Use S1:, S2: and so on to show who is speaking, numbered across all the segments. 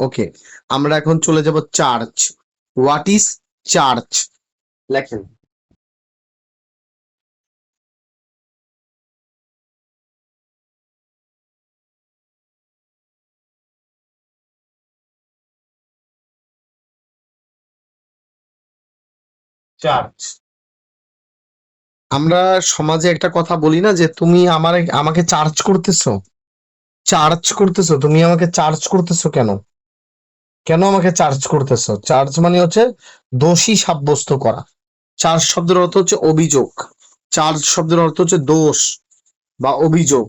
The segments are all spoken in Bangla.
S1: ওকে, আমরা এখন চলে যাব চার্চ। What is church? লেখেন। চার্চ। আমরা সমাজে একটা কথা বলি না যে তুমি আমাকে চার্জ করতেছো, চার্জ করতেছো, তুমি আমাকে চার্জ করতেছো কেন? কেন আমাকে চার্জ করতেছো? চার্জ মানে হচ্ছে দোষী সাব্যস্ত করা। চার্জ শব্দের অর্থ হচ্ছে অভিযোগ। চার্জ শব্দের অর্থ হচ্ছে দোষ বা অভিযোগ।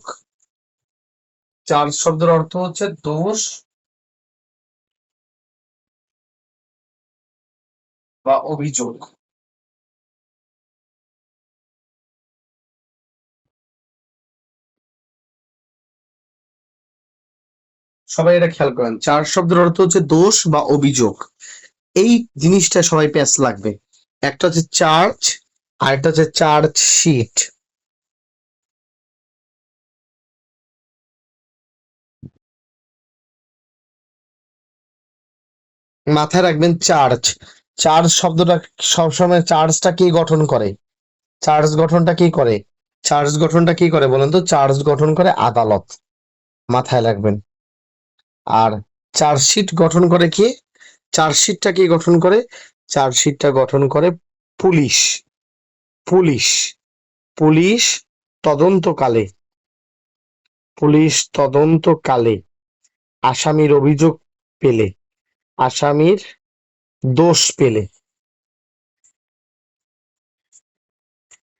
S1: চার্জ শব্দের অর্থ হচ্ছে দোষ বা অভিযোগ। সবাই এটা খেয়াল করেন, চার্জ শব্দের অর্থ হচ্ছে দোষ বা অভিযোগ। এই জিনিসটা সবাই প্যাচ লাগবে। একটা হচ্ছে চার্জ আর একটা হচ্ছে চার্জ শিট। মাথায় রাখবেন চার্জ, চার্জ শব্দটা সবসময় চার্জটা কি গঠন করে? চার্জ গঠনটা কি করে? চার্জ গঠনটা কি করে বলেন তো? চার্জ গঠন করে আদালত। মাথায় রাখবেন। আর চার্জশিট গঠন করে কি? চার্জশিটটা কি গঠন করে? চার্জশিটটা গঠন করে পুলিশ। পুলিশ। পুলিশ তদন্তকালে, পুলিশ তদন্তকালে আসামির অভিযোগ পেলে, আসামির দোষ পেলে,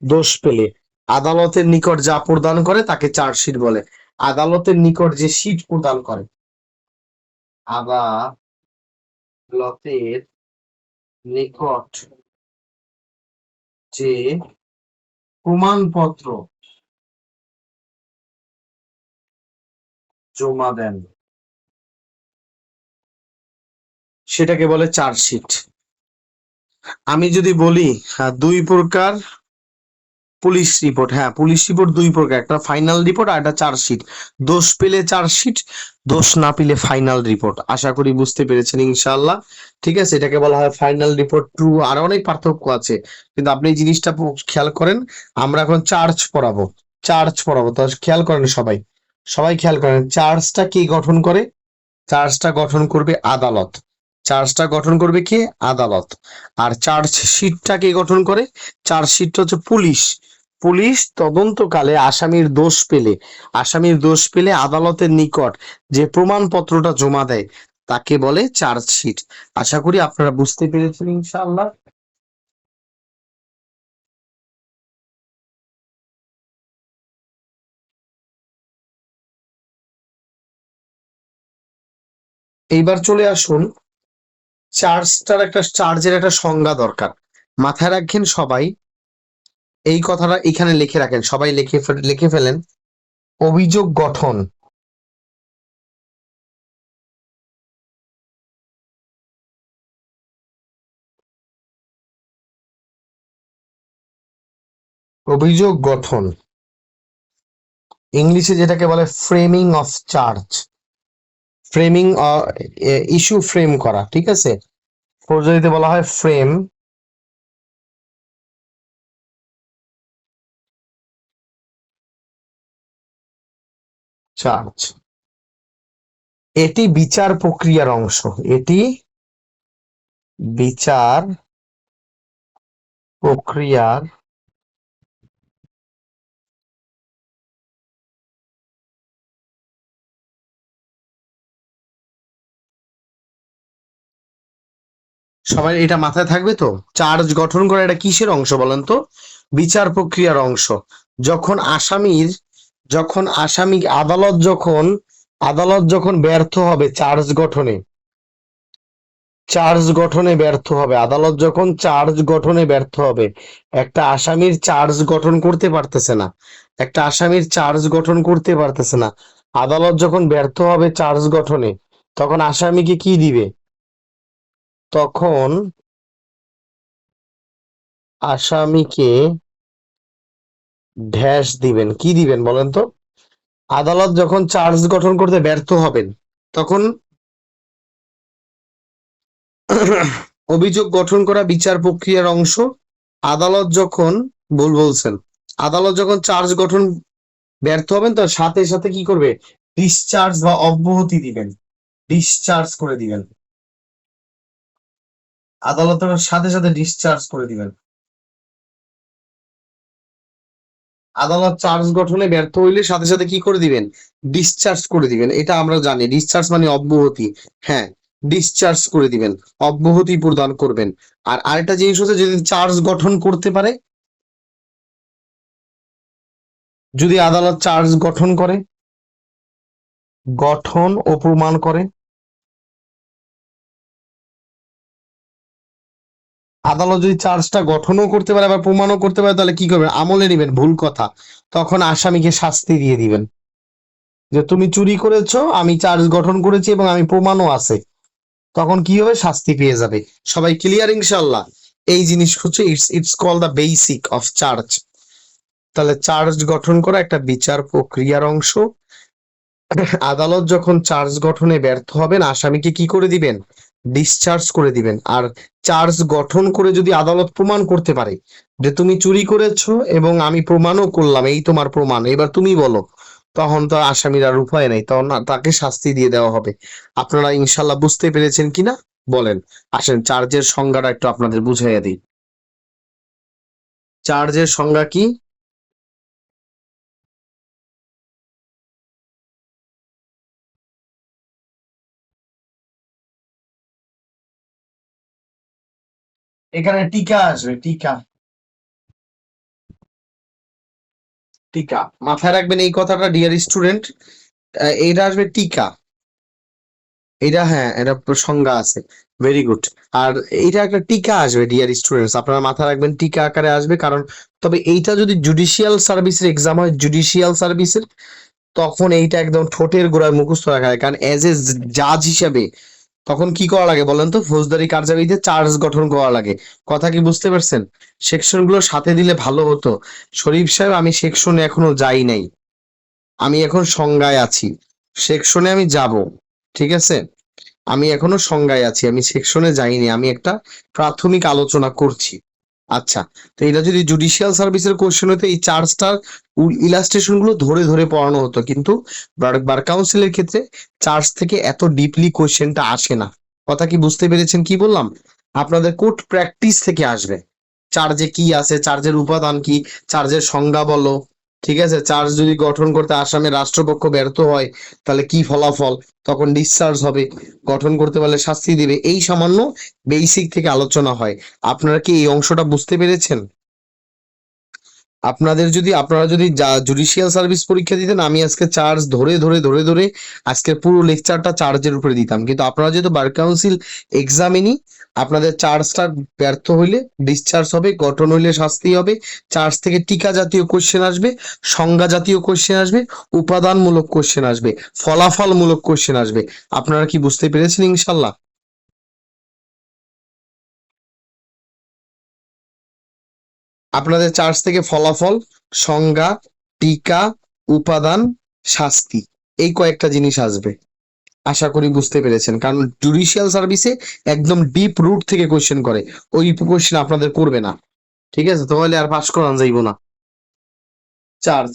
S1: দোষ পেলে আদালতের নিকট যা প্রদান করে তাকে চার্জশিট বলে। আদালতের নিকট যে শিট প্রদান করে, আদালতের নিকট যে প্রমাণপত্র জমা দেন সেটাকে বলে চার্জশিট। আমি যদি বলি দুই প্রকার পুলিশ রিপোর্ট, হ্যাঁ পুলিশ রিপোর্ট দুই প্রকার, একটা ফাইনাল রিপোর্ট আর একটা চার্জশিট। দোষ পেলে চার্জশিট, দোষ না পেলে ফাইনাল রিপোর্ট। আশা করি বুঝতে পেরেছেন ইনশাআল্লাহ। ঠিক আছে, এটাকে বলা হয় ফাইনাল রিপোর্ট, ট্রু, আর অনেক পার্থক্য আছে, কিন্তু আপনি এই জিনিসটা খেয়াল করেন। আমরা এখন চার্জ পড়াবো, চার্জ পড়াবো, তো খেয়াল করেন সবাই, সবাই খেয়াল করেন। চার্জটা কি গঠন করে? চার্জটা গঠন করবে আদালত। চার্জটা গঠন করবে কি? আদালত। আর চার্জশিটটা কে গঠন করে? চার্জশিটটা হচ্ছে পুলিশ। পুলিশ তদন্তকালে আসামির দোষ পেলে, আসামির দোষ পেলে আদালতের নিকট যে প্রমাণপত্রটা জমা দেয় তাকে বলে চার্জশিট। আশা করি আপনারা বুঝতে পেরেছেন ইনশাআল্লাহ। এইবার চলে আসুন, চার্জের একটা সংজ্ঞা দরকার। মাথায় রাখেন সবাই, এই কথাটা এখানে লিখে রাখেন, সবাই লিখে ফেলেন। অভিযোগ গঠন, অভিযোগ গঠন, ইংলিশে যেটাকে বলে framing of charge. Framing, issue frame করা, ঠিক আছে? ফৌজদারিতে বলা হয় ফ্রেম চার্জ। এটি বিচার প্রক্রিয়ার অংশ, এটি বিচার প্রক্রিয়ার সবাই এটা মাথায় থাকবে তো? চার্জ গঠন করা এটা কিসের অংশ বলেন তো? বিচার প্রক্রিয়ার অংশ। যখন আসামির, যখন আসামি আদালত যখন ব্যর্থ হবে চার্জ গঠনে, চার্জ গঠনে ব্যর্থ হবে, আদালত যখন চার্জ গঠনে ব্যর্থ হবে, একটা আসামির চার্জ গঠন করতে পারতেছে না, একটা আসামির চার্জ গঠন করতে পারতেছে না, আদালত যখন ব্যর্থ হবে চার্জ গঠনে, তখন আসামিকে কি দিবে? তখন আসামিকে ড্যাশ দিবেন। কি দিবেন বলেন তো? আদালত যখন চার্জ গঠন করতে ব্যর্থ হবেন তখন অভিযোগ গঠন করা বিচার প্রক্রিয়ার অংশ। আদালত যখন ভুল বলছেন, আদালত যখন চার্জ গঠন ব্যর্থ হবেন তার সাথে সাথে কি করবে, ডিসচার্জ বা অব্যাহতি দিবেন, ডিসচার্জ করে দিবেন, আদালতের সাথে সাথে ডিসচার্জ করে দিবেন। আদালত চার্জ গঠনে ব্যর্থ হইলে সাথে সাথে কি করে দিবেন, ডিসচার্জ করে দিবেন। এটা আমরা জানি, ডিসচার্জ মানে অব্যাহতি। হ্যাঁ, ডিসচার্জ করে দিবেন, অব্যাহতি প্রদান করবেন। আর আরেকটা জিনিস হচ্ছে, যদি চার্জ গঠন করতে পারে, যদি আদালত চার্জ গঠন করে, গঠন ও প্রমাণ করে, আদালত যদি চার্জটা গঠনও করতে পারে আবার প্রমাণও করতে পারে, তাহলে কি করবেন, আমলে নেবেন ভুল কথা, তখন আসামিকে শাস্তি দিয়ে দিবেন, যে তুমি চুরি করেছো, আমি চার্জ গঠন করেছি এবং আমি প্রমাণও আছে, তখন কি হবে, শাস্তি পেয়ে যাবে। সবাই ক্লিয়ার ইনশাল্লাহ? এই জিনিস হচ্ছে it's call the basic of charge. তাহলে চার্জ গঠন করা একটা বিচার প্রক্রিয়ার অংশ। আদালত যখন চার্জ গঠনে ব্যর্থ হবেন আসামিকে কি করে দিবেন, ডিসচার্জ করে দিবেন। আর চার্জ গঠন করে যদি আদালত প্রমাণ করতে পারে যে তুমি চুরি করেছো এবং আমি প্রমাণও করলাম, এই তোমার প্রমাণ, এবার তুমি বলো, তখন তো আসামির আর উপায় নেই, তখন তাকে শাস্তি দিয়ে দেওয়া হবে। আপনারা ইনশাল্লাহ বুঝতে পেরেছেন কিনা বলেন? আসেন চার্জের সংজ্ঞাটা একটু আপনাদের বুঝাইয়া দিই। চার্জের সংজ্ঞা কি? এখানে টিকা আসবে, টিকা, টিকা মাথায় রাখবেন এই কথাটা ডিয়ার স্টুডেন্ট। এটা আসবে টিকা, এটা, হ্যাঁ, এটা সংজ্ঞা আছে। Very good. আর এইটা একটা টিকা আসবে ডিয়ার স্টুডেন্টস, আপনারা মাথায় রাখবেন টিকা আকারে আসবে। কারণ তবে এইটা যদি জুডিশিয়াল সার্ভিসের এক্সাম হয়, জুডিশিয়াল সার্ভিসের, তখন এইটা একদম ঠোঁটের গোড়ায় মুখস্থ রাখা হয়। কারণ এজ এ জাজ হিসাবে তখন কি করা লাগে বলেন তো, ফৌজদারি কার্যাবলীতে চার্জ গঠন করা লাগে। কথা কি বুঝতে পারছেন? সেকশন গুলো সাথে দিলে ভালো হতো। শরীফ সাহেব, আমি সেকশনে এখনো যাই নাই, আমি এখন সংজ্ঞায় আছি, সেকশনে আমি যাব, ঠিক আছে? আমি এখনো সংজ্ঞায় আছি, আমি সেকশনে যাইনি, আমি একটা প্রাথমিক আলোচনা করছি। আচ্ছা, তো এটা যদি জুডিশিয়াল সার্ভিসের কোশ্চেন হতো, এই চার্জটার ইলাস্ট্রেশন গুলো ধরে ধরে পড়ানো হতো, কিন্তু বার কাউন্সিলের ক্ষেত্রে চার্জ থেকে এত ডিপলি কোশ্চেনটা আসে না। কথা কি বুঝতে পেরেছেন কি বললাম? আপনাদের কোর্ট প্র্যাকটিস থেকে আসবে, চার্জে কি আছে, চার্জের উপাদান কি, চার্জের সংজ্ঞা বলো, ঠিক আছে? চার্জ যদি গঠন করতে আসামে রাষ্ট্রপক্ষ ব্যর্থ হয় তাহলে কি ফলাফল, তখন ডিসচার্জ হবে, গঠন করতে পারলে শাস্তি দিবে, এই সামান্য বেসিক থেকে আলোচনা হয়। আপনারা কি এই অংশটা বুঝতে পেরেছেন? আপনারা যদি জুডিশিয়াল সার্ভিস পরীক্ষা দিতেন, আমি আজকে চার্জ ধরে ধরে ধরে ধরে আজকের পুরো লেকচারটা চার্জের উপরে দিতাম। কিন্তু আপনারা যেহেতু বার কাউন্সিল এক্সামিনি, আপনাদের চার্জটা ব্যর্থ হইলে ডিসচার্জ হবে, গঠন হইলে শাস্তি হবে, চার্জ থেকে টিকা জাতীয় কোশ্চেন আসবে, সংজ্ঞা জাতীয় কোশ্চেন আসবে, উপাদানমূলক কোশ্চেন আসবে, ফলাফলমূলক কোশ্চেন আসবে। আপনারা কি বুঝতে পেরেছেন ইনশাল্লাহ? আপনাদের চার্জ থেকে ফলাফল, সংজ্ঞা, টিকা, উপাদান, শাস্তি, এই কয়েকটা জিনিস আসবে। আশা করি বুঝতে পেরেছেন, কারণ জুডিশিয়াল সার্ভিসে একদম ডিপ রুট থেকে কোশ্চেন করে, ওই কোশ্চেন আপনাদের করবে না। ঠিক আছে, তাহলে আর পাস করান যাইব না। চার্জ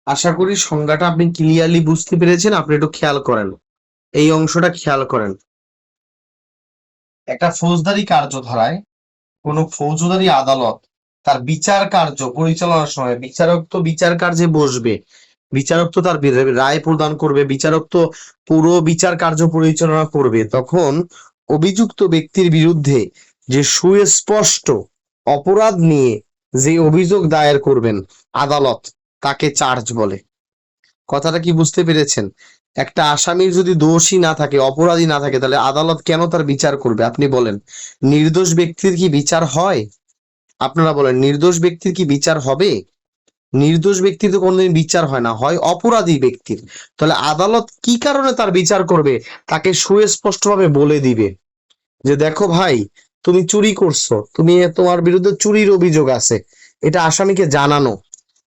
S1: আশা করি সংজ্ঞাটা আপনি ক্লিয়ারলি বুঝতে পেরেছেন। আপনি একটু খেয়াল করেন, এই অংশটা খেয়াল করেন। একটা ফৌজদারি কার্যধারায় কোন ফৌজদারি আদালত তার বিচার কার্য পরিচালনার সময় বিচারক তো বিচার কার্যে বসবে, বিচারক তো তার রায় প্রদান করবে, বিচারক তো পুরো বিচার কার্য পরিচালনা করবে। তখন অভিযুক্ত ব্যক্তির বিরুদ্ধে যে সুস্পষ্ট অপরাধ নিয়ে যে অভিযোগ দায়ের করবেন আদালত, তাকে চার্জ বলে। কথাটা কি বুঝতে পেরেছেন? একটা আসামির যদি দোষী না থাকে, অপরাধী না থাকে, তাহলে আদালত কেন তার বিচার করবে? আপনি বলেন, নির্দোষ ব্যক্তির কি বিচার হয়? আপনারা বলেন, নির্দোষ ব্যক্তির কি বিচার হবে? নির্দোষ ব্যক্তির তো কোনোদিন বিচার হয় না, হয় অপরাধী ব্যক্তির। তাহলে আদালত কি কারণে তার বিচার করবে? তাকে সুস্পষ্টভাবে বলে দিবে যে দেখো ভাই, তুমি চুরি করছো, তোমার বিরুদ্ধে চুরির অভিযোগ আছে, এটা আসামিকে জানানো।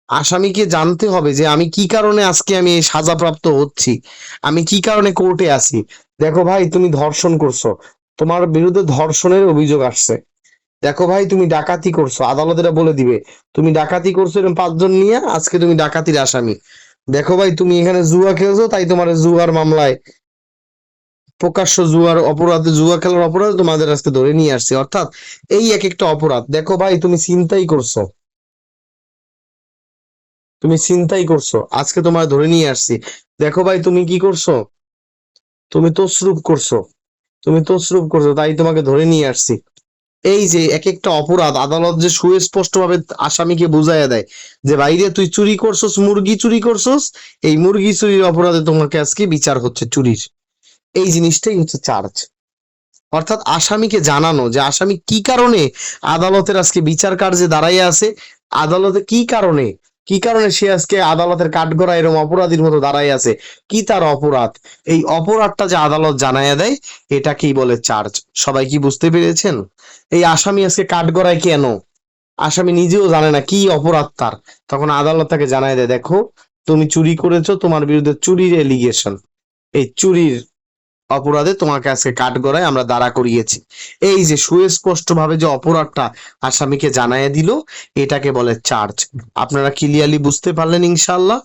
S1: আসামিকে জানতে হবে যে আমি কি কারণে আজকে আমি এই সাজাপ্রাপ্ত হচ্ছি, আমি কি কারণে কোর্টে আছি। দেখো ভাই, তুমি ধর্ষণ করছো, তোমার বিরুদ্ধে ধর্ষণের অভিযোগ আসছে। দেখো ভাই, তুমি ডাকাতি করছো, আদালত এটা বলে দিবে তুমি ডাকাতি করছো, এরকম 5 জন নিয়ে আজকে তুমি ডাকাতির আসামি। দেখো ভাই, তুমি এখানে জুয়া খেলছো, তাই তোমার জুয়ার মামলায়, প্রকাশ্য জুয়ার অপরাধে, জুয়া খেলার অপরাধে তোমাদের আজকে ধরে নিয়ে আসছে। অর্থাৎ এই এক একটা অপরাধ। দেখো ভাই, তুমি ছিনতাই করছো, তুমি ছিনতাই করছো, আজকে তোমার ধরে নিয়ে আসছি। দেখো ভাই, তুমি কি করছো? তুমি তছরূপ করছো, তুমি তছরূপ করছো, তাই তোমাকে ধরে নিয়ে আসছি। এই যে এক একটা অপরাধ আদালত যে সুস্পষ্ট ভাবে আসামিকে বুঝাইয়া দেয় যে বাইরে তুই চুরি করছস, মুরগি চুরি করছস, এই মুরগি চুরির অপরাধে তোমাকে আজকে বিচার হচ্ছে চুরির। এই জিনিসটাই হচ্ছে চার্জ। অর্থাৎ আসামিকে জানানো যে আসামি কি কারণে আদালতের আজকে বিচার কার্যে দাঁড়াইয়া আছে, আদালতে কি কারণে সে আজকে আদালতের কাঠগড়ায় এরকম অপরাধীর মতো দাঁড়াই আছে, কি তার অপরাধ, এই অপরাধটা যে আদালত জানাইয়া দেয়, এটাকেই বলে চার্জ। সবাই কি বুঝতে পেরেছেন? এই আসামি আজকে কাঠগড়ায় কেন, আসামি নিজেও জানে না কি অপরাধ তার, তখন আদালত তাকে জানাই দেয়, দেখো তুমি চুরি করেছো, তোমার বিরুদ্ধে চুরির এলিগেশন, এই চুরির অপরাধে তোমাকে আজকে কাঠগড়ায় আমরা দাঁড়া করিয়েছি। এই যে সুস্পষ্ট ভাবে যে অপরাধটা আসামিকে জানাইয়া দিল, এটাকে বলে চার্জ। আপনারা ক্লিয়ারলি বুঝতে পারলেন ইনশাল্লাহ?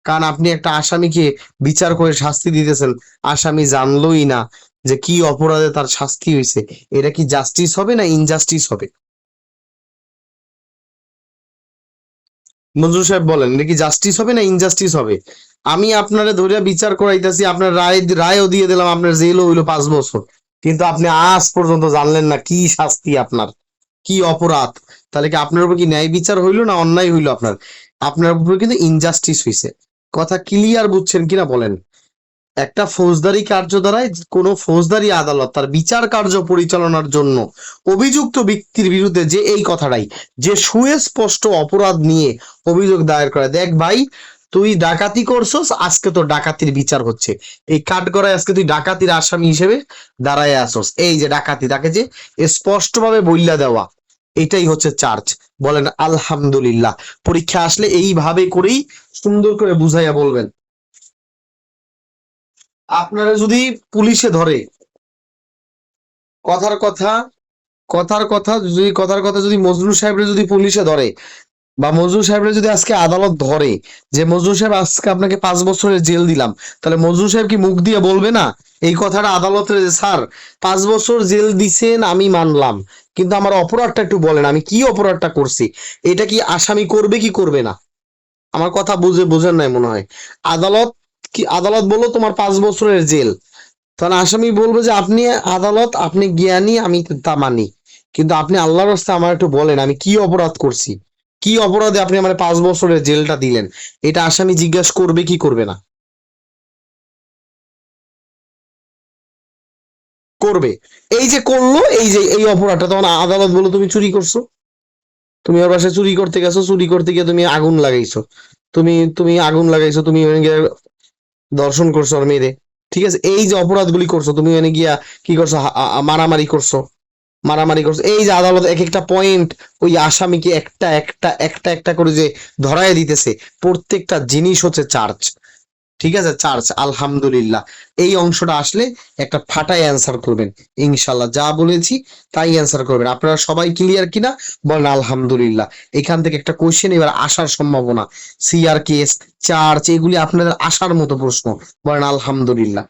S1: কারণ আপনি একটা আসামিকে বিচার করে শাস্তি দিতেছেন, আসামি জানলোই না যে কি অপরাধে তার শাস্তি হয়েছে, এটা কি জাস্টিস হবে না ইনজাস্টিস হবে? মঞ্জুর সাহেব বলেন, এটা কি জাস্টিস হবে না ইনজাস্টিস হবে? আমি আপনারে ধরে বিচার করাইতেছি, আপনার রায়ও দিয়ে দিলাম, আপনার জেলও হইলো 5 বছর, কিন্তু আপনি আজ পর্যন্ত জানলেন না কি শাস্তি আপনার, কি অপরাধ। তাহলে কি আপনার উপর কি ন্যায় বিচার হইলো না অন্যায় হইলো? আপনার আপনার উপর কিন্তু ইনজাস্টিস হইছে। কথা ক্লিয়ার বুঝছেন কিনা বলেন? একটা ফৌজদারি কার্য দ্বারাই কোন ফৌজদারি আদালত তার বিচার কার্য পরিচালনার জন্য অভিযুক্ত ব্যক্তির বিরুদ্ধে যে এই কথাটাই, যে সুস্পষ্ট অপরাধ নিয়ে অভিযোগ দায়ের করে, দেখ ভাই, তুই ডাকাতি করছস, আজকে তো ডাকাতির বিচার হচ্ছে, এই কাঠগড়ায় আজকে তুই ডাকাতির আসামি হিসেবে দাঁড়ায় আসস। এই যে ডাকাতি, তাকে যে স্পষ্টভাবে বইলা দেওয়া, এটাই হচ্ছে চার্জ। বলেন আলহামদুলিল্লাহ। পরীক্ষা আসলে এইভাবে করেই সুন্দর করে বুঝাইয়া বলবেন। আপনারা যদি পুলিশে ধরে, কথার কথা কথার কথা যদি মজনু সাহেবরে যদি পুলিশে ধরে, বা মজনু সাহেবরে যদি আজকে আদালত ধরে যে মজনু সাহেব আজকে আপনাকে 5 বছরের জেল দিলাম, তাহলে মজনু সাহেব কি মুখ দিয়ে বলবে না এই কথাটা আদালতে, যে স্যার 5 বছর জেল দিছেন আমি মানলাম, কিন্তু আমার অপরাধটা একটু বলেন, আমি কি অপরাধটা করছি? এটা কি আসামি করবে কি করবে না? আমার কথা বুঝেন নাই মনে হয়। আদালত আদালত বললো তোমার 5 বছরের জেল, তখন আসামি বলবে যে আপনি আদালত, আপনি জ্ঞানী, আমি তা মানি, কিন্তু আপনি আল্লাহর রাস্তায় আমার একটু বলেন আমি কি অপরাধ করছি, কি অপরাধে আপনি আমার 5 বছরের জেলটা দিলেন? এটা আসামি জিজ্ঞাসা করবে কি করবে না? করবে। এই যে করলো, এই যে এই অপরাধটা, তখন আদালত বললো তুমি চুরি করছো, তুমি ওর বাসায় চুরি করতে গেছো, চুরি করতে গিয়ে তুমি আগুন লাগাইছো, তুমি আগুন লাগাইছো, তুমি ওখানে গিয়ে দর্শন করছো আর মেয়েরে, ঠিক আছে, এই যে অপরাধগুলি করছো, তুমি ওখানে গিয়া কি করছো, মারামারি করছো। এই যে আদালত এক একটা পয়েন্ট ওই আসামিকে একটা একটা একটা একটা করে যে ধরায় দিতেছে, প্রত্যেকটা জিনিস হচ্ছে চার্জ। ঠিক আছে, চার্জ, আলহামদুলিল্লাহ। এই অংশটা আসলে একটা ফাটাই অ্যান্সার করবেন ইনশাল্লাহ, যা বলেছি তাই অ্যান্সার করবেন। আপনারা সবাই ক্লিয়ার কিনা বলেন আলহামদুলিল্লাহ। এখান থেকে একটা কোশ্চেন এবার আসার সম্ভাবনা, সিআর কেস, চার্জ, এগুলি আপনাদের আসার মতো প্রশ্ন, বলেন আলহামদুলিল্লাহ।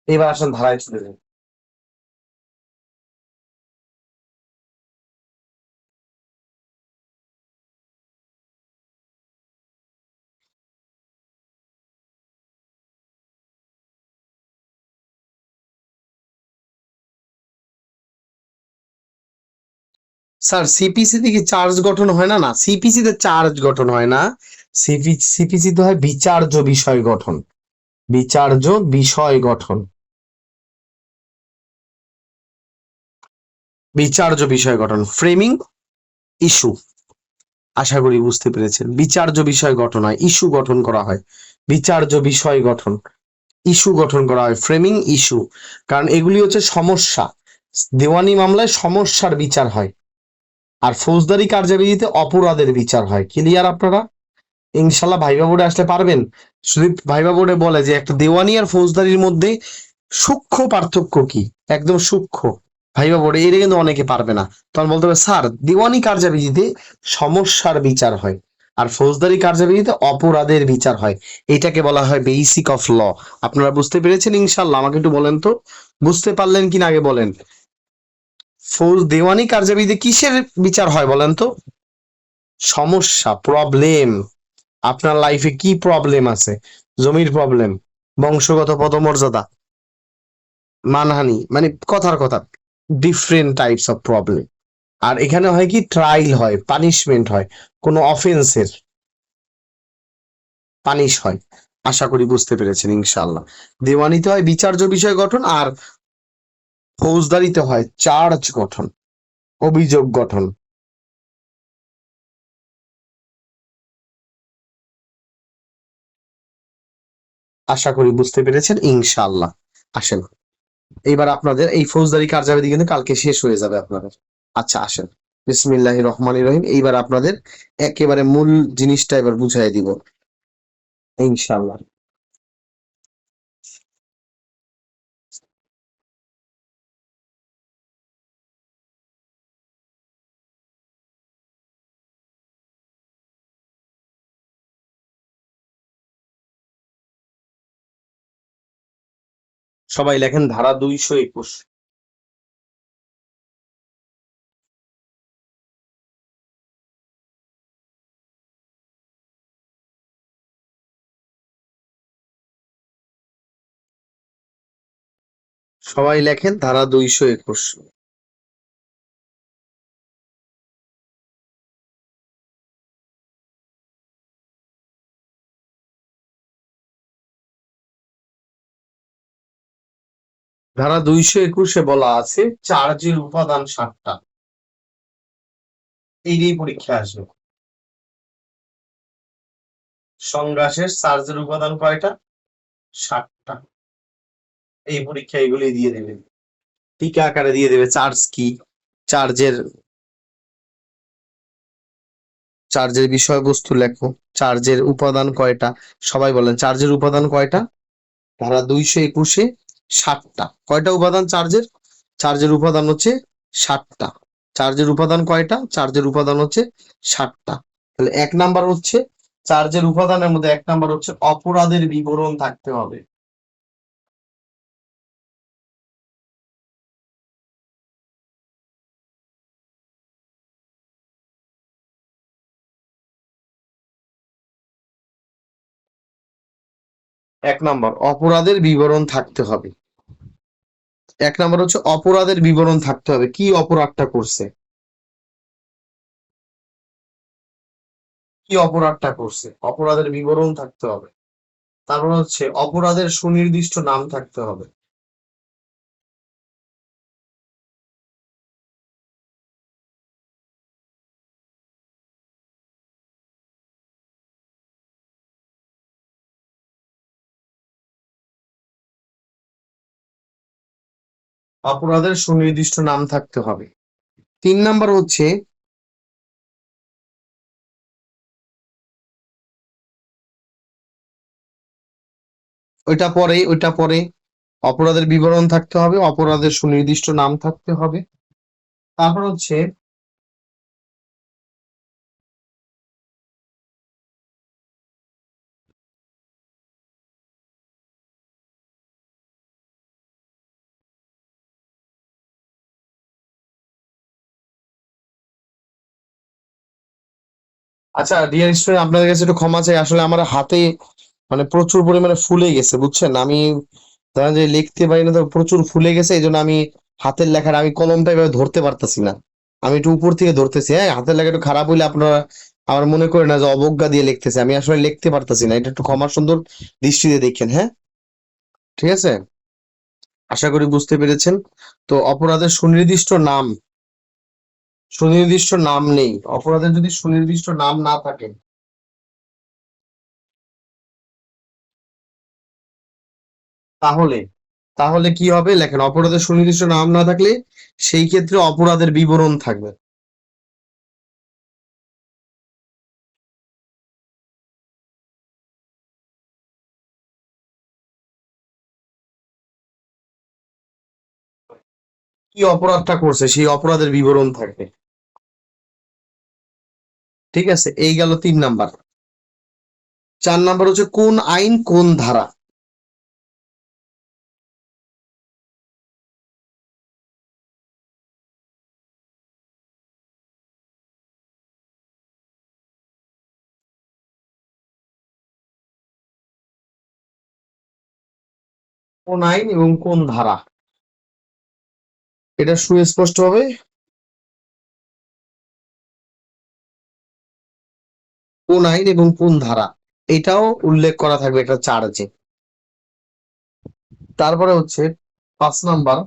S1: এবার আসেন ধারায় চলে যান। স্যার সিপিসি থেকে চার্জ গঠন হয় না? না, সিপিসি তে চার্জ গঠন হয় না। সিপিসি তে হয় বিচার্য বিষয় গঠন, বিচার্য বিষয় গঠন, বিচার্য বিষয় গঠন, ফ্রেমিং ইস্যু। আশা করি বুঝতে পেরেছেন। বিচার্য বিষয় গঠন হয়, ইস্যু গঠন করা হয়, বিচার্য বিষয় গঠন, ইস্যু গঠন করা হয়, ফ্রেমিং ইস্যু। কারণ এগুলি হচ্ছে সমস্যা, দেওয়ানি মামলায় সমস্যার বিচার হয়, আর ফৌজদারি কার্যাবিধিতে অপরাধের বিচার হয়। ক্লিয়ার আপনারা? ইনশাল্লাহ ভাইবা বোর্ডে আসলে পারবেন। যদি ভাইবা বোর্ডে বলে যে একটা দেওয়ানি আর ফৌজদারির মধ্যে সূক্ষ্ম পার্থক্য কি, একদম সূক্ষ্ম, ভাইবা বোর্ডে এটা কিন্তু অনেকে পারবে না। তখন বলতে হবে স্যার দেওয়ানি কার্যাবিধিতে সমস্যার বিচার হয়, আর ফৌজদারি কার্যাবিধিতে অপরাধের বিচার হয়। এটাকে বলা হয় বেসিক অফ ল। আপনারা বুঝতে পেরেছেন ইনশাল্লাহ? আমাকে একটু বলেন তো, বুঝতে পারলেন কিনা আগে বলেন। দেওয়ানি কার্যাবিধিতে কিসের বিচার হয় বলেন তো? সমস্যা, প্রবলেম। আপনার লাইফে কি প্রবলেম আছে? জমির প্রবলেম, বংশগত পদমর্যাদা, মানহানি, মানে কথার কথা, ডিফারেন্ট টাইপস অফ প্রবলেম। আর এখানে হয় কি, ট্রায়াল হয়, পানিশমেন্ট হয়, কোনো অফেন্সের পানিশ হয়। আশা করি বুঝতে পেরেছেন ইনশাআল্লাহ। দেওয়ানিতে হয় বিচার্য বিষয় গঠন, আর ফৌজদারিতে হয় চার্জ গঠন, অভিযোগ গঠন। আশা করি বুঝতে পেরেছেন ইনশাআল্লাহ। আসেন, এইবার আপনাদের এই ফৌজদারি কার্যাবধি কিন্তু কালকে শেষ হয়ে যাবে আপনাদের। আচ্ছা আসেন, বিসমিল্লাহির রহমানির রহিম। এইবার আপনাদের একেবারে মূল জিনিসটা এবার বুঝাই দিব ইনশাআল্লাহ। সবাই লেখেন ধারা 221। সবাই লেখেন ধারা 221। ধারা 221-এ বলা আছে চার্জের উপাদান 7টা। এই নিয়ে পরীক্ষা আসবে। সংজ্ঞা শেষ, চার্জের উপাদান কয়টা? 7টা। এই পরীক্ষা এগুলি দিয়ে দেবে, টিকা আকারে দিয়ে দেবে। চার্জ কি, চার্জের চার্জের বিষয়বস্তু লেখো, চার্জের উপাদান কয়টা। সবাই বলেন চার্জের উপাদান কয়টা? ধারা 221-এ 7টা। কয়টা উপাদান চার্জের? চার্জের উপাদান হচ্ছে 7টা। চার্জের উপাদান কয়টা? চার্জের উপাদান হচ্ছে 7টা। তাহলে 1 নাম্বার হচ্ছে চার্জের উপাদানের মধ্যে 1 নাম্বার হচ্ছে অপরাধের বিবরণ থাকতে হবে। এক নাম্বার অপরাধের বিবরণ থাকতে হবে। 1 নাম্বার হচ্ছে অপরাধের বিবরণ থাকতে হবে, কি অপরাধটা করছে, কি অপরাধটা করছে, অপরাধের বিবরণ থাকতে হবে। তারপর হচ্ছে অপরাধের সুনির্দিষ্ট নাম থাকতে হবে। অপরাধের সুনির্দিষ্ট নাম থাকতে হবে। 3 নাম্বার হচ্ছে ওইটা পরে অপরাধের বিবরণ থাকতে হবে, অপরাধের সুনির্দিষ্ট নাম থাকতে হবে। তারপর হচ্ছে আচ্ছা ডিয়ার স্টুডেন্ট, আপনাদের কাছে একটু ক্ষমা চাই, আসলে আমার হাতে মানে প্রচুর পরিমাণে ফুলে গেছে বুঝছেন। আমি ধরেন যে লিখতে পারি না, তো প্রচুর ফুলে গেছে, এই জন্য আমি হাতের লেখার আমি কলমটা এভাবে ধরতে পারতাছি না। আমি একটু উপর থেকে ধরতেছি, হ্যাঁ হাতের লেখা একটু খারাপ হইলে আপনারা আমার মনে করে না যে অবজ্ঞা দিয়ে লিখতেছে, আমি আসলে লিখতে পারতাছি না, এটা একটু ক্ষমার সুন্দর দৃষ্টিতে দেখেন, হ্যাঁ ঠিক আছে। আশা করি বুঝতে পেরেছেন। তো অপরাধের সুনির্দিষ্ট নাম নেই, অপরাধের যদি সুনির্দিষ্ট নাম না থাকে তাহলে তাহলে কি হবে লেখেন, অপরাধের সুনির্দিষ্ট নাম না থাকলে সেই ক্ষেত্রে অপরাধের বিবরণ থাকবে। কি অপরাধটা করছে সেই অপরাধের বিবরণ থাকবে। ঠিক আছে, এই গেল 3 নাম্বার। 4 নাম্বার হচ্ছে কোন আইন কোন ধারা। কোন আইন এবং কোন ধারা, এটা সুস্পষ্ট হবে। কোন আইন এবং কোন ধারা এটাও উল্লেখ করা থাকবে একটা চার্জে। তারপরে হচ্ছে 5 নাম্বার,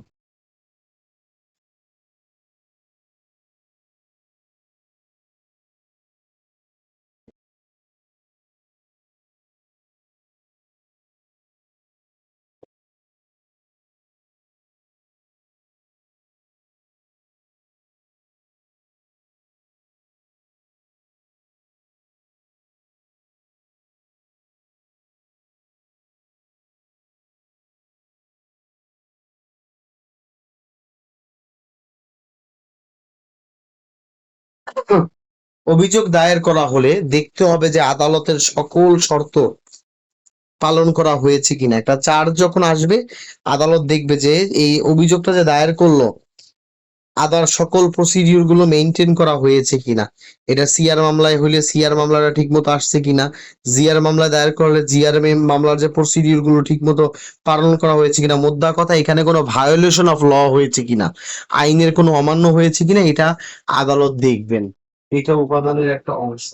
S1: অভিযোগ দায়ের করা হলে দেখতে হবে যে আদালতের সকল শর্ত পালন করা হয়েছে কিনা। একটা চার্জ যখন আসবে আদালত দেখবে যে এই অভিযোগটা যে দায়ের করলো আদার সকল প্রসিডিউর গুলো মেনটেন করা হয়েছে কিনা। এটা সিআর মামলায় হইলে সিআর মামলাটা ঠিক মতো আসছে কিনা, জিআর মামলা দায়ের করলে জিআর মামলার যে প্রসিডিউর গুলো ঠিক মতো পালন করা হয়েছে কিনা। মোদ্দা কথা এখানে কোনো ভায়োলেশন অফ ল হয়েছে কিনা, আইনের কোনো অমান্য হয়েছে কিনা, এটা আদালত দেখবেন। এটা উপাদানের একটা অংশ।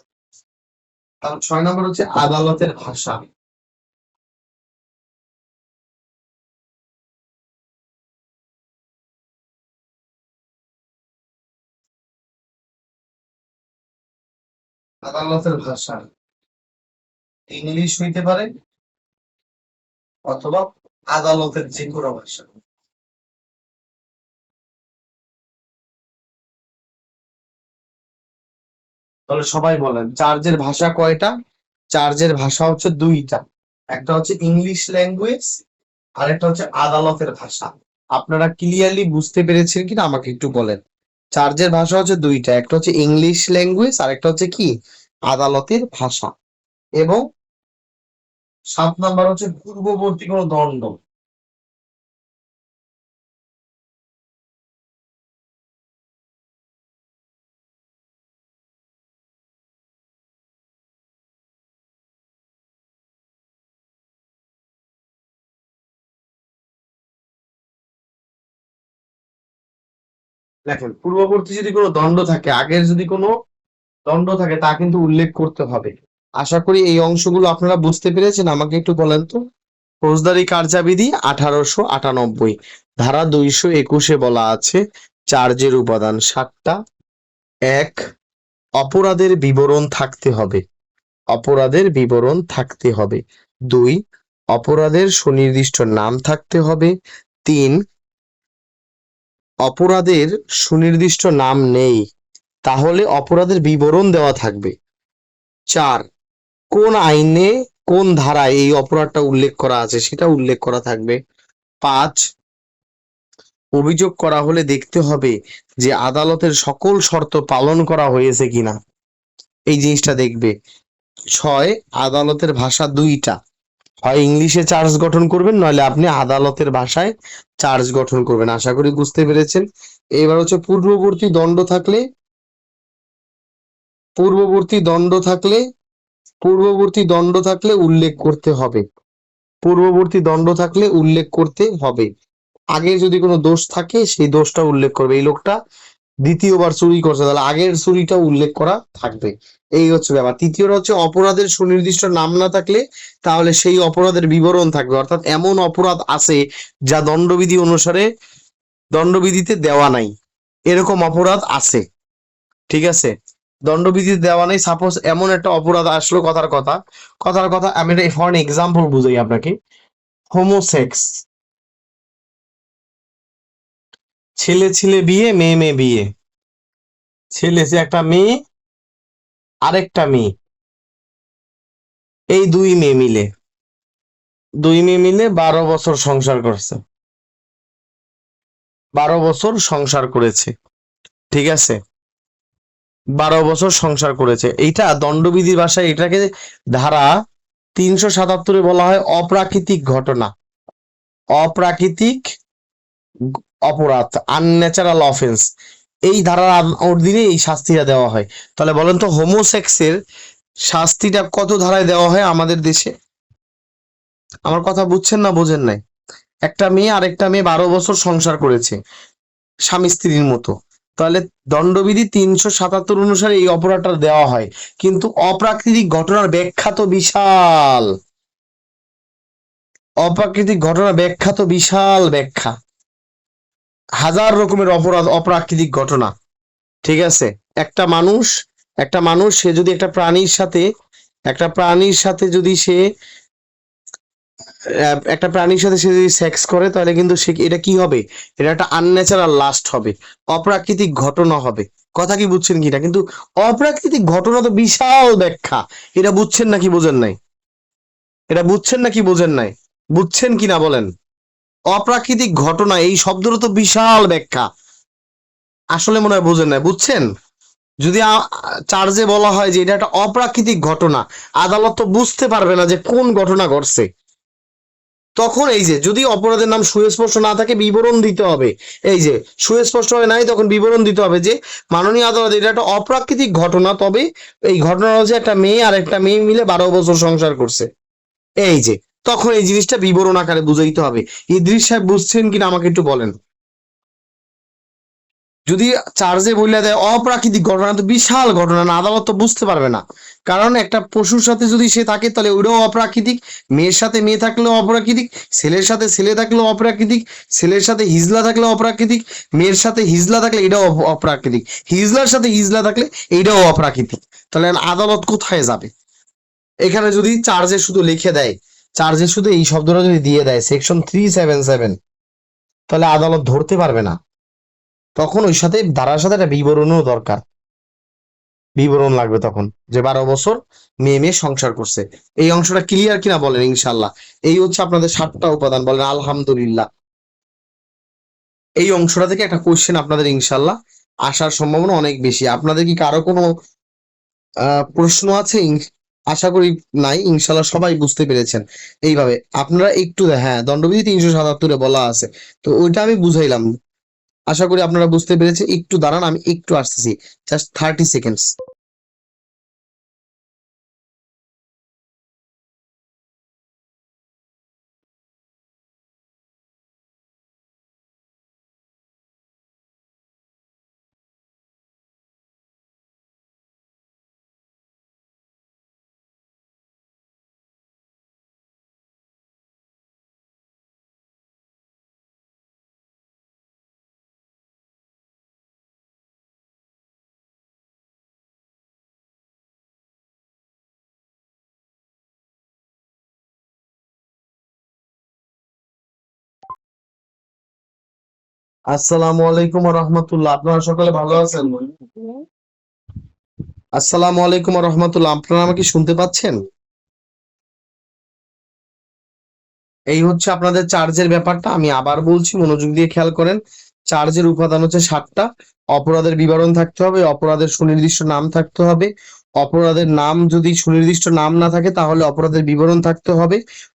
S1: তার 6 নাম্বার হচ্ছে আদালতের ভাষা। আদালতের ভাষা ইংলিশ হইতে পারে অথবা আদালতের যে কোনো ভাষা। তাহলে সবাই বলেন চার্জের ভাষা কয়টা। চার্জের ভাষা হচ্ছে 2টা, একটা হচ্ছে ইংলিশ ল্যাঙ্গুয়েজ আর একটা হচ্ছে আদালতের ভাষা। আপনারা ক্লিয়ারলি বুঝতে পেরেছেন কিনা আমাকে একটু বলেন। চার্জের ভাষা হচ্ছে 2টা, একটা হচ্ছে ইংলিশ ল্যাঙ্গুয়েজ আর একটা হচ্ছে কি আদালতের ভাষা। এবং 7 নাম্বার হচ্ছে পূর্ববর্তী কোনো দণ্ড। দেখেন পূর্ববর্তী যদি কোনো দণ্ড থাকে, আগের যদি কোনো দণ্ড থাকে তা কিন্তু উল্লেখ করতে হবে। আশা করি এই অংশগুলো আপনারা বুঝতে পেরেছেন। আমাকে একটু বলেন তো, ফৌজদারি কার্যাবিধি 1898 ধারা 221 বলা আছে চার্জের উপাদান 7টা। 1, অপরাধের বিবরণ থাকতে হবে, অপরাধের বিবরণ থাকতে হবে। 2, অপরাধের সুনির্দিষ্ট নাম থাকতে হবে। 3, অপরাধের সুনির্দিষ্ট নাম নেই, তাহলে অপরাধের বিবরণ দেওয়া থাকবে। 4, কোন আইনে কোন ধারায় এই অপরাধটা উল্লেখ করা আছে সেটা উল্লেখ করা থাকবে। 5, অভিযোগ করা হলে দেখতে হবে যে আদালতের সকল শর্ত পালন করা হয়েছে কিনা, এই জিনিসটা দেখবে। 6, আদালতের ভাষা দুইটা, হয় ইংলিশে চার্জ গঠন করবেন, নইলে আপনি আদালতের ভাষায় চার্জ গঠন করবেন। আশা করি বুঝতে পেরেছেন। এবার হচ্ছে পূর্ববর্তী দণ্ড থাকলে, পূর্ববর্তী দণ্ড থাকলে পূর্ববর্তী দণ্ড থাকলে উল্লেখ করতে হবে। পূর্ববর্তী দণ্ড থাকলে উল্লেখ করতে হবে। আগে যদি কোনো দোষ থাকে সেই দোষটা উল্লেখ করবে। এই লোকটা দ্বিতীয়বার চুরি করছে, তাহলে আগের চুরিটা উল্লেখ করা থাকবে। এই হচ্ছে ব্যাপার। তৃতীয়টা হচ্ছে অপরাধের সুনির্দিষ্ট নাম না থাকলে তাহলে সেই অপরাধের বিবরণ থাকবে, অর্থাৎ এমন অপরাধ আছে যা দণ্ডবিধি অনুসারে দণ্ডবিধিতে দেওয়া নাই, এরকম অপরাধ আছে। ঠিক আছে, দণ্ডবিধি দেওয়া নেই। সাপোজ এমন একটা অপরাধ আসলো, কথার কথা আমি একটা ফর এক্সাম্পল বুঝাই আপনাকে। হোমোসেক্স, ছেলে ছেলে বিয়ে, মেয়ে মেয়ে বিয়ে, ছেলে যে একটা মেয়ে আরেকটা মেয়ে, এই দুই মেয়ে মিলে 12 বছর সংসার করছে, 12 বছর সংসার করেছে। ঠিক আছে, 12 বছর সংসার করেছে। এইটা দণ্ডবিধির ভাষায় এটাকে ধারা 377-এ বলা হয় অপ্রাকৃতিক ঘটনা, অপ্রাকৃতিক অপরাধ, আনন্যাচারাল অফেন্স। এই ধারার অধীনে এই শাস্তিটা দেওয়া হয়। তাহলে বলেন তো হোমোসেক্সের শাস্তিটা কত ধারায় দেওয়া হয় আমাদের দেশে? আমার কথা বুঝছেন না বোঝেন নাই? একটা মেয়ে আরেকটা মেয়ে 12 বছর সংসার করেছে স্বামী স্ত্রীর মতো, তাহলে দণ্ডবিধি 377 অনুসারে এই অপরাধটা দেওয়া হয়। কিন্তু অপ্রাকৃতিক ঘটনার ব্যাখ্যা তো বিশাল, অপ্রাকৃতিক ঘটনার ব্যাখ্যা তো বিশাল ব্যাখ্যা, হাজার রকমের অপরাধ অপ্রাকৃতিক ঘটনা। ঠিক আছে, একটা মানুষ একটা মানুষ সে যদি একটা প্রাণীর সাথে যদি সে একটা প্রাণীর সাথে সে যদি সেক্স করে তাহলে কিন্তু সে এটা কি হবে? এটা একটা আনন্যাচারাল লাস্ট হবে, অপ্রাকৃতিক ঘটনা হবে। কথা কি বুঝছেন কিনা? কিন্তু অপ্রাকৃতিক ঘটনা তো বিশাল ব্যাখ্যা, এটা বুঝছেন নাকি বোঝেন নাই? এটা বুঝছেন নাকি বোঝেন নাই? বুঝছেন কিনা বলেন? অপ্রাকৃতিক ঘটনা এই শব্দটা তো বিশাল ব্যাখ্যা, আসলে মনে হয় বোঝেন নাই। বুঝছেন? যদি চার্জে বলা হয় যে এটা একটা অপ্রাকৃতিক ঘটনা, আদালত তো বুঝতে পারবে না যে কোন ঘটনা ঘটছে। তখন এই যে যদি অপরাধের নাম সুস্পষ্ট না থাকে বিবরণ দিতে হবে। এই যে সুস্পষ্ট হয় নাই, তখন বিবরণ দিতে হবে যে মাননীয় আদালত এটা একটা অপ্রাকৃতিক ঘটনা, তবে এই ঘটনা হচ্ছে একটা মেয়ে আর একটা মেয়ে মিলে 12 বছর সংসার করছে। এই যে তখন এই জিনিসটা বিবরণ আকারে বুঝাইতে হবে। ইদ্রিস সাহেব বুঝছেন কিনা আমাকে একটু বলেন। যদি চার্জে বলে দেয় অপ্রাকৃতিক ঘটনা, তো বিশাল ঘটনা না, আদালত তো বুঝতে পারবে না। কারণ একটা পশুর সাথে যদি সে থাকে তাহলে ওইটাও অপ্রাকৃতিক, মেয়ের সাথে মেয়ে থাকলেও অপ্রাকৃতিক, ছেলের সাথে ছেলে থাকলেও অপ্রাকৃতিক, ছেলের সাথে হিজলা থাকলেও অপ্রাকৃতিক, মেয়ের সাথে হিজলা থাকলে এটাও অপ্রাকৃতিক, হিজলার সাথে হিজলা থাকলে এইটাও অপ্রাকৃতিক। তাহলে আদালত কোথায় যাবে? এখানে যদি চার্জে শুধু লিখে দেয়, চার্জে শুধু এই শব্দটা যদি দিয়ে দেয় সেকশন 377, তাহলে আদালত ধরতে পারবে না। তখন ওই সাথে ধারার সাথে একটা বিবরণও দরকার, বিবরণ লাগবে তখন যে 12 বছর মেয়ে মেয়ে সংসার করছে। এই অংশটা ক্লিয়ার কিনা বলেন ইনশাল্লাহ। এই হচ্ছে আপনাদের 7টা উপাদান, বলেন আলহামদুলিল্লাহ। এই অংশটা থেকে একটা কোশ্চেন আপনাদের ইনশাল্লাহ আসার সম্ভাবনা অনেক বেশি। আপনাদের কি কারো কোনো প্রশ্ন আছে? আশা করি নাই, ইনশাল্লাহ সবাই বুঝতে পেরেছেন। এইভাবে আপনারা একটু, হ্যাঁ দণ্ডবিধি 377-এ বলা আছে, তো ওইটা আমি বুঝাইলাম। আশা করি আপনারা বুঝতে পেরেছেন। একটু দাঁড়ান, আমি একটু আসতেছি, জাস্ট 30 সেকেন্ডস। আসসালামু আলাইকুম রহমতুল্লাহ, আপনারা সকলে ভালো আছেন? আসসালামু আলাইকুম রহমতুল্লাহ, আপনারা আমাকে শুনতে পাচ্ছেন? এই হচ্ছে আপনাদের চার্জের ব্যাপারটা। আমি আবার বলছি, মনোযোগ দিয়ে খেয়াল করেন। চার্জের উপাদান হচ্ছে 7টা। অপরাধের বিবরণ থাকতে হবে, অপরাধের সুনির্দিষ্ট নাম থাকতে হবে, অপরাধের নাম যদি সুনির্দিষ্ট নাম না থাকে তাহলে অপরাধের বিবরণ থাকতে হবে,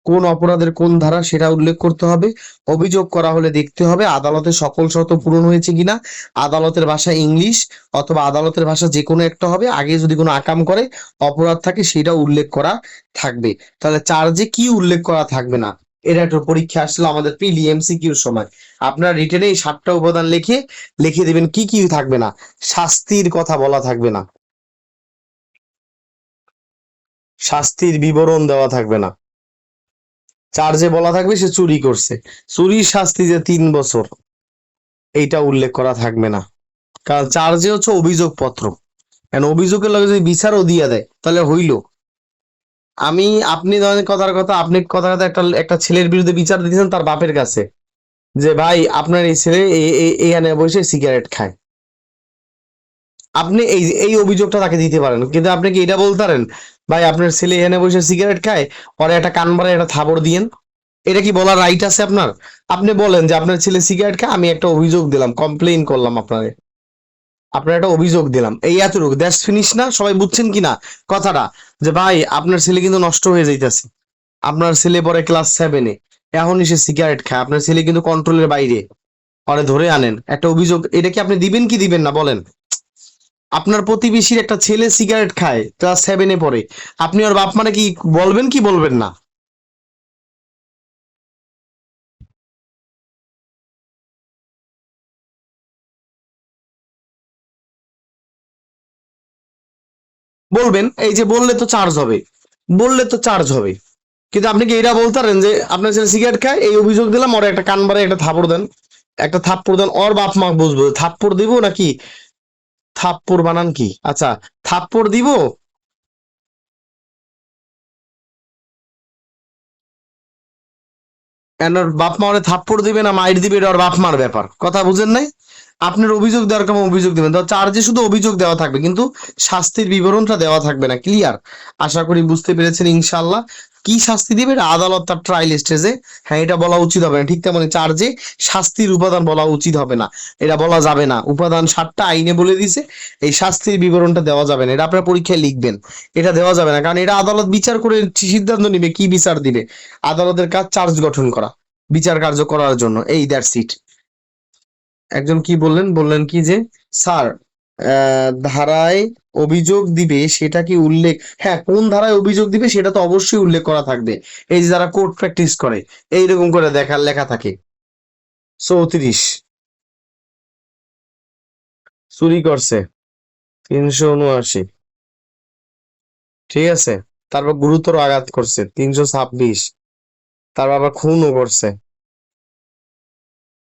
S1: কোন অপরাধের কোন ধারা সেটা উল্লেখ করতে হবে, অভিযোগ করা হলে দেখতে হবে আদালতে সকল শর্ত পূরণ হয়েছে কিনা, আদালতের ভাষা ইংলিশ অথবা আদালতের ভাষা যে কোনো একটা হবে, আগে যদি কোনো আকাম করে অপরাধ থাকে সেটা উল্লেখ করা থাকবে। তাহলে চার্জে কি উল্লেখ করা থাকবে না, এর একটা পরীক্ষা আসছিল আমাদের প্রিলি এমসিকিউর সময়। আপনারা রিটেনে এই 7টা উপাদান লিখে দিবেন কি কি থাকবে না। শাস্তির কথা বলা থাকবে না, শাস্তির বিবরণ দেওয়া থাকবে না। চার্জে বলা থাকবে সে চুরি করছে, চুরির শাস্তি যে 3 বছর, এইটা উল্লেখ করা থাকবে না। কারণ চার্জে হচ্ছে অভিযোগ পত্র, কারণ অভিযোগের লগে যদি বিচারও দিয়ে দেয় তাহলে হইল। আপনি ধরেন কথার কথা, আপনি কথার কথা একটা একটা ছেলের বিরুদ্ধে বিচার দিয়েছেন তার বাপের কাছে, যে ভাই আপনার এই ছেলে এখানে বসে সিগারেট খায়, আপনি এই এই অভিযোগটা তাকে দিতে পারেন, কিন্তু আপনি কি এটা বলতে পারেন ভাই আপনার ছেলে এখানে বসে সিগারেট খায়, পরে একটা কান মারে একটা থাবড় দিয়েন? এটা কি বলার রাইট আছে আপনার? আপনি বলেন যে আপনার ছেলে সিগারেট খায়, আমি একটা অভিযোগ দিলাম, কমপ্লেইন করলাম আপনারে, আপনার একটা অভিযোগ দিলাম, এই এতটুকু, দ্যাটস ফিনিশ না? সবাই বুঝছেন কিনা কথাটা? যে ভাই আপনার ছেলে কিন্তু নষ্ট হয়ে যাইতেছে, আপনার ছেলে পরে ক্লাস 7-এ, এখনই সে সিগারেট খায়, আপনার ছেলে কিন্তু কন্ট্রোলের বাইরে, পরে ধরে আনেন, একটা অভিযোগ। এটা কি আপনি দিবেন কি দিবেন না বলেন? আপনার প্রতিবেশীর একটা ছেলে সিগারেট খায়, ক্লাস 7-এ পড়ে, আপনি ওর বাপ মানে কি বলবেন কি বলবেন না? বলবেন, এই যে বললে তো চার্জ হবে, বললে তো চার্জ হবে। কিন্তু আপনি কি এটা বলতে পারেন যে আপনার ছেলে সিগারেট খায়, এই অভিযোগ দিলাম, ওর একটা কান বারে একটা থাপড় দেন, একটা থাপ্পড় দেন, ওর বাপ মা বুঝবো থাপ্পড় দিব নাকি, থাপ্পড় বানান কি, আচ্ছা, থাপ্পড় দিব, এন্ড ওর বাপ মা ওরে থাপ্পড় দিবে না মাইর দিবে, এটা ওর বাপ মার ব্যাপার, কথা বুঝেন নাই? আপনার অভিযোগ দেওয়ার কেমন অভিযোগ দিবেন, তো চার্জে শুধু অভিযোগ দেওয়া থাকবে কিন্তু শাস্তির বিবরণটা দেওয়া থাকবে না। ক্লিয়ার? আশা করি বুঝতে পেরেছেন ইনশাল্লাহ। কি শাস্তি দিবে এটা আদালত তার ট্রায়াল স্টেজে, হ্যাঁ এটা বলা উচিত হবে না, ঠিক তেমনি চার্জে শাস্তির উপাদান বলা উচিত হবে না, এটা বলা যাবে না। উপাদান 7টা আইনে বলে দিছে, এই শাস্তির বিবরণটা দেওয়া যাবে না, এটা আপনার পরীক্ষায় লিখবেন। এটা দেওয়া যাবে না, কারণ এটা আদালত বিচার করে সিদ্ধান্ত নিবে কি বিচার দিবে। আদালতের কাজ চার্জ গঠন করা, বিচার কার্য করার জন্য, এই দ্যাটস ইট। একজন কি বললেন, বললেন কি যে স্যার ধারায় অভিযোগ দিবে সেটা কি উল্লেখ, হ্যাঁ কোন ধারায় অভিযোগ দিবে সেটা তো অবশ্যই উল্লেখ করা থাকবে। এই যে যারা কোর্ট প্র্যাকটিস করে এইরকম করে দেখা লেখা থাকে 34, চুরি করছে 379, ঠিক আছে, তারপর গুরুতর আঘাত করছে 326, তারপর আবার খুনও করছে।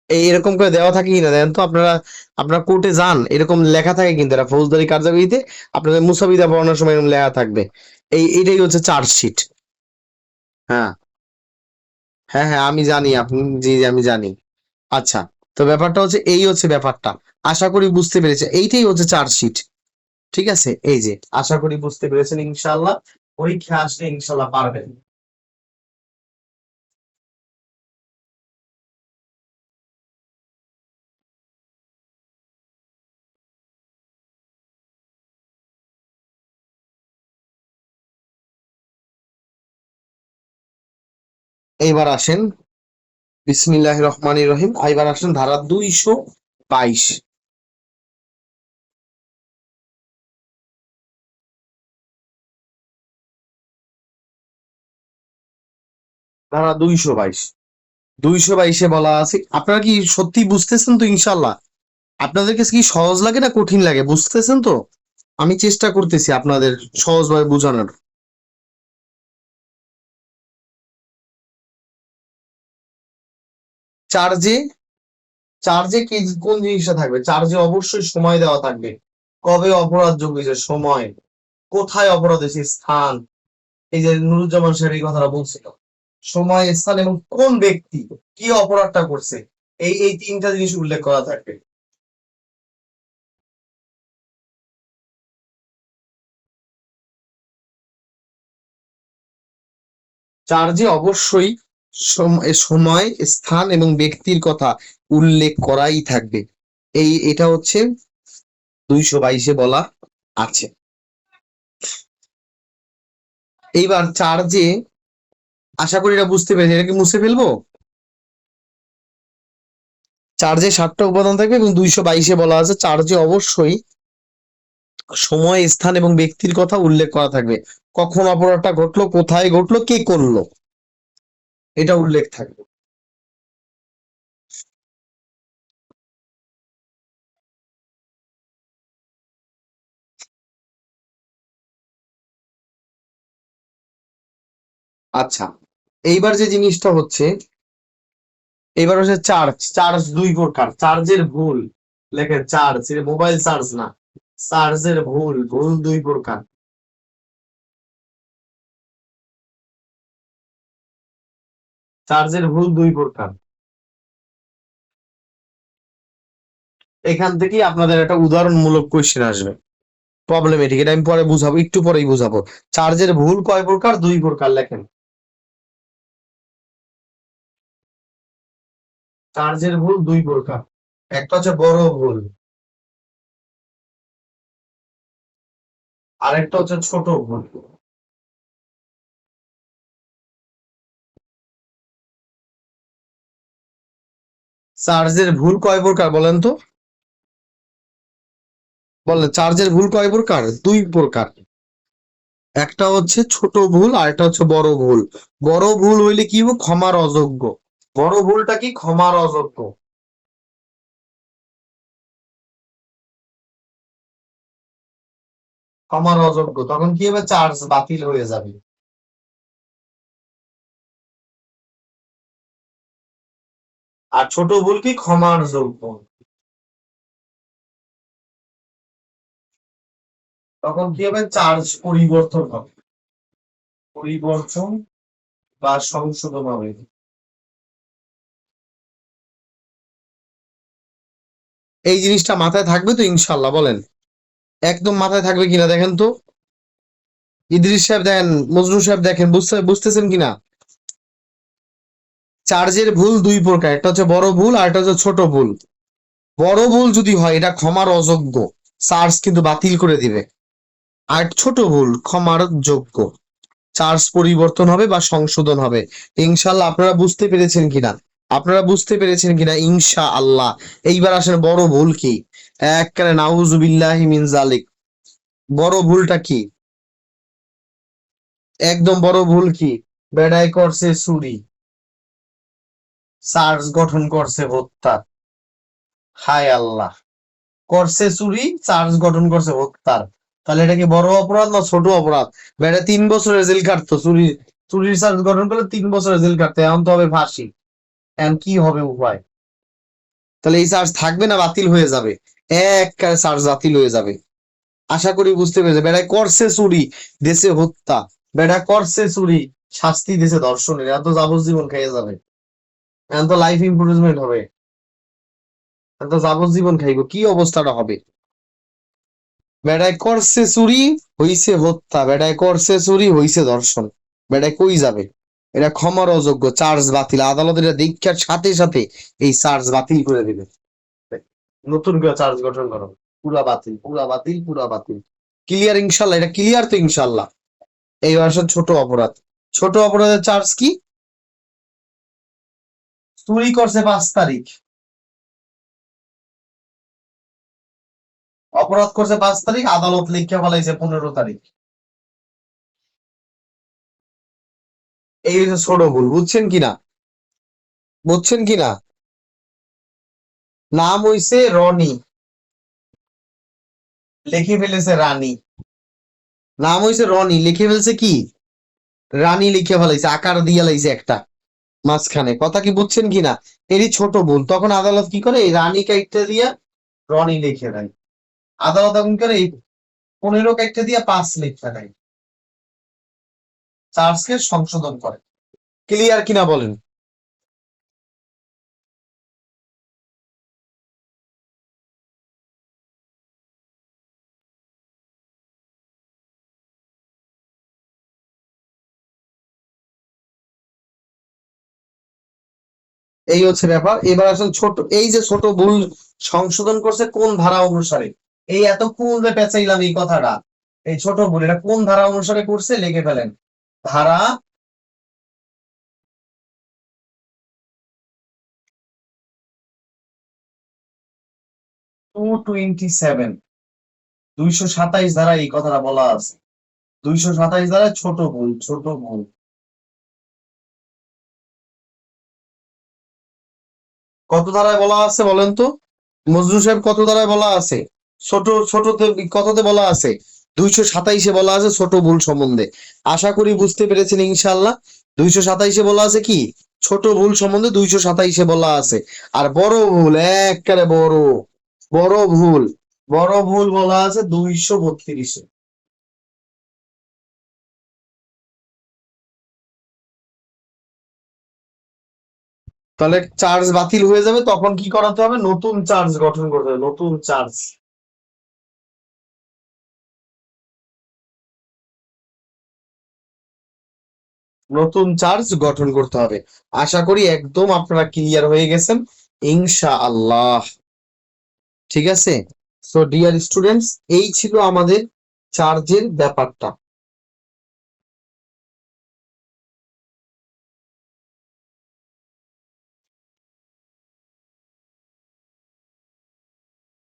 S1: এই এরকম করে দেওয়া থাকে কিনা দেখেন তো আপনারা, আপনারা কোর্টে যান এরকম লেখা থাকে কিন্তু, এরা ফৌজদারি কার্যাবলীতে আপনাদের মুসাবিদা পড়ানোর সময় এরকম লেখা থাকবে। এটাই হচ্ছে চার্জশিট। হ্যাঁ, হ্যাঁ, হ্যাঁ, আমি জানি আপনি, জি জি, আমি জানি। আচ্ছা, তো ব্যাপারটা হচ্ছে এই হচ্ছে ব্যাপারটা, আশা করি বুঝতে পেরেছে, এইটাই হচ্ছে চার্জশিট। ঠিক আছে, এই যে আশা করি বুঝতে পেরেছেন ইনশাল্লাহ, পরীক্ষা আসলে ইনশাল্লাহ পারবেন। এইবার আসেন, বিসমিল্লাহ রহমানির রহিম, এইবার আসেন ধারা 222। ধারা 222, 222-এ বলা আছে, আপনারা কি সত্যি বুঝতেছেন তো ইনশাল্লাহ? আপনাদের কাছে কি সহজ লাগে না কঠিন লাগে, বুঝতেছেন তো? আমি চেষ্টা করতেছি আপনাদের সহজভাবে বোঝানোর। চার্জে, চার্জে কি কোন জিনিসটা থাকবে, চার্জে অবশ্যই সময় দেওয়া থাকবে, কবে অপরাধ যোগ হয়েছে, সময়, কোথায় অপরাধ হয়েছে, স্থান, এই যে নুরুজ্জামান সাহেব এই কথাটা বলছিল, সময়, স্থান এবং কোন ব্যক্তি কি অপরাধটা করছে, এই 3টা জিনিস উল্লেখ করা থাকবে। চার্জে অবশ্যই সময়, স্থান এবং ব্যক্তির কথা উল্লেখ করাই থাকবে। এটা হচ্ছে 222-এ বলা আছে। এইবার চার্জে, আশা করি এটা বুঝতে পেরেছি, এটা কি মুছে ফেলবো? চার্জে 7টা উপাদান থাকবে এবং 222-এ বলা আছে চার্জে অবশ্যই সময়, স্থান এবং ব্যক্তির কথা উল্লেখ করা থাকবে। কখন অপরাধটা ঘটলো, কোথায় ঘটলো, কে করলো, এটা উল্লেখ থাকবে। আচ্ছা, এইবার যে জিনিসটা হচ্ছে, এবার হচ্ছে চার্জ। চার্জ দুই প্রকার। চার্জের ভুল, লেখেন চার্জ, মোবাইল চার্জ না। চার্জের ভুল, ভুল দুই প্রকার। চার্জের ভুল দুই প্রকার। এখান থেকেই আপনাদের একটা উদাহরণমূলক কোয়েশ্চেন আসবে, প্রবলেমেটিক। এটা আমি পরে বুঝাবো, একটু পরেই বুঝাবো। চার্জের ভুল কয় প্রকার? দুই প্রকার, লেখেন। চার্জের ভুল দুই প্রকার। একটা হচ্ছে বড় ভুল, আর একটা হচ্ছে ছোট ভুল। চার্জের ভুল কয় প্রকার বলেন তো? বলেন, চার্জের ভুল কয় প্রকার? দুই প্রকার। একটা হচ্ছে ছোট ভুল আর একটা হচ্ছে বড় ভুল। বড় ভুল হইলে কি হবে? ক্ষমার অযোগ্য। বড় ভুলটা কি? ক্ষমার অযোগ্য। ক্ষমার অযোগ্য, তখন কি হবে? চার্জ বাতিল হয়ে যাবে। আর ছোট ভুল কি? ক্ষমার যোগ্য। তখন কি হবে? চার্জ পরিবর্তন হবে। পরিবর্তন বা সংশোধন হবে। এই জিনিসটা মাথায় থাকবে তো ইনশাল্লাহ? বলেন, একদম মাথায় থাকবে কিনা দেখেন তো। ইদ্রিস সাহেব দেখেন, মজনু সাহেব দেখেন, বুঝতেছেন কিনা? চার্জের ভুল দুই প্রকার, একটা হচ্ছে বড় ভুল আর একটা হচ্ছে ছোট ভুল। বড় ভুল যদি হয় এটা ক্ষমার অযোগ্য, চার্জ কিন্তু বাতিল করে দিবে। আর ছোট ভুল ক্ষমার যোগ্য, চার্জ পরিবর্তন হবে বা সংশোধন হবে। ইনশাল্লাহ আপনারা বুঝতে পেরেছেন কিনা? আপনারা বুঝতে পেরেছেন কিনা ইনশা আল্লাহ? এইবার আসেন, বড় ভুল কি? একবারে নাউজুবিল্লাহি মিন জালিক। বড় ভুলটা কি? একদম বড় ভুল কি? বেড়াই করছে চুরি, চার্জ গঠন করছে হত্যা। হায় আল্লাহ! করছে চুরি, চার্জ গঠন করছে হত্যার। তাহলে এটা কি বড় অপরাধ না ছোট অপরাধ? বেটা 3 বছরের জেল কাটতো, চুরির চার্জ গঠন করলে 3 বছরের জেল কাটতো, এখন তো হবে ফাঁসি। এখন কি হবে উপায়? তাহলে এই চার্জ থাকবে না বাতিল হয়ে যাবে? একবারে চার্জ বাতিল হয়ে যাবে। আশা করি বুঝতে পেরেছে। বেটা করছে চুরি, দেশে হত্যা। বেটা করছে চুরি, শাস্তি দেশে ধর্ষণের। এত যাবজ্জীবন খেয়ে যাবে। এখন তো লাইফ ইমপ্রিজনমেন্ট হবে। এখন তো যাবজ্জীবন খাইব, কি অবস্থাটা হবে? বেটায় করছে চুরি, হইছে হত্যা। বেটায় করছে চুরি, হইছে ধর্ষণ। বেটায় কই যাবে? এটা ক্ষমার অযোগ্য, চার্জ বাতিল। আদালত এটা দীক্ষার সাথে সাথে এই চার্জ বাতিল করে দিবে। নতুন করে চার্জ গঠন করো। পুরা বাতিল, পুরা বাতিল, পুরা বাতিল। ক্লিয়ার ইনশাল্লাহ? এটা ক্লিয়ার তো ইনশাল্লাহ? এই আসলে ছোট অপরাধ। ছোট অপরাধের চার্জ কি? চুরি করছে 5 তারিখ, অপরাধ করছে 5 তারিখ, আদালত লিখে ফেলাইছে 15 তারিখ। এই হচ্ছে ছোট ভুল। বুঝছেন কিনা? বুঝছেন কিনা? নাম হইছে রনি, লিখে ফেলেছে রানী। নাম হইছে রনি, লিখে ফেলছে কি? রানী লিখে ফেলাইছে, আকার দিয়ে লাইছে একটা মাঝখানে। কথা কি বুঝছেন কিনা? এরই ছোট ভুল। তখন আদালত কি করে? এই রানী কাইটটা দিয়া রনি লিখে দেয়। আদালত এখন করে এই 15 কাইটটা দিয়া 5 লিখতে দেয়। চার্জকে সংশোধন করে। ক্লিয়ার কিনা বলেন? এই হচ্ছে ব্যাপার। এবার আসলে ছোট, এই যে ছোট ভুল সংশোধন করছে কোন ধারা অনুসারে, এই এতক্ষণ যে পেঁচাইলাম এই কথাটা, এই ছোট ভুল এটা কোন ধারা অনুসারে করছে লিখে ফেলেন। ধারা 227, 227 ধারা এই কথাটা বলা আছে। 227 ধারায় ছোট ভুল, ছোট ভুল। কত ধারায় বলা আছে বলেন তো? মজনু সাহেব কত ধারায় বলা আছে? ছোট ছোটতে কততে বলা আছে? 227-এ বলা আছে ছোট ভুল সম্বন্ধে। আশা করি বুঝতে পেরেছেন ইনশাআল্লাহ। 227-এ বলা আছে কি? ছোট ভুল সম্বন্ধে 227-এ বলা আছে। আর বড় ভুল, একবারে বড় বড় ভুল, বড় ভুল বলা আছে 232-এ। তাহলে চার্জ বাতিল হয়ে যাবে, তখন কি করাতে হবে? নতুন চার্জ গঠন করতে হবে, নতুন চার্জ। নতুন চার্জ গঠন করতে হবে। আশা করি একদম আপনারা ক্লিয়ার হয়ে গেছেন ইনশাআল্লাহ। ঠিক আছে? সো ডিয়ার স্টুডেন্টস, এই ছিল আমাদের চার্জের ব্যাপারটা।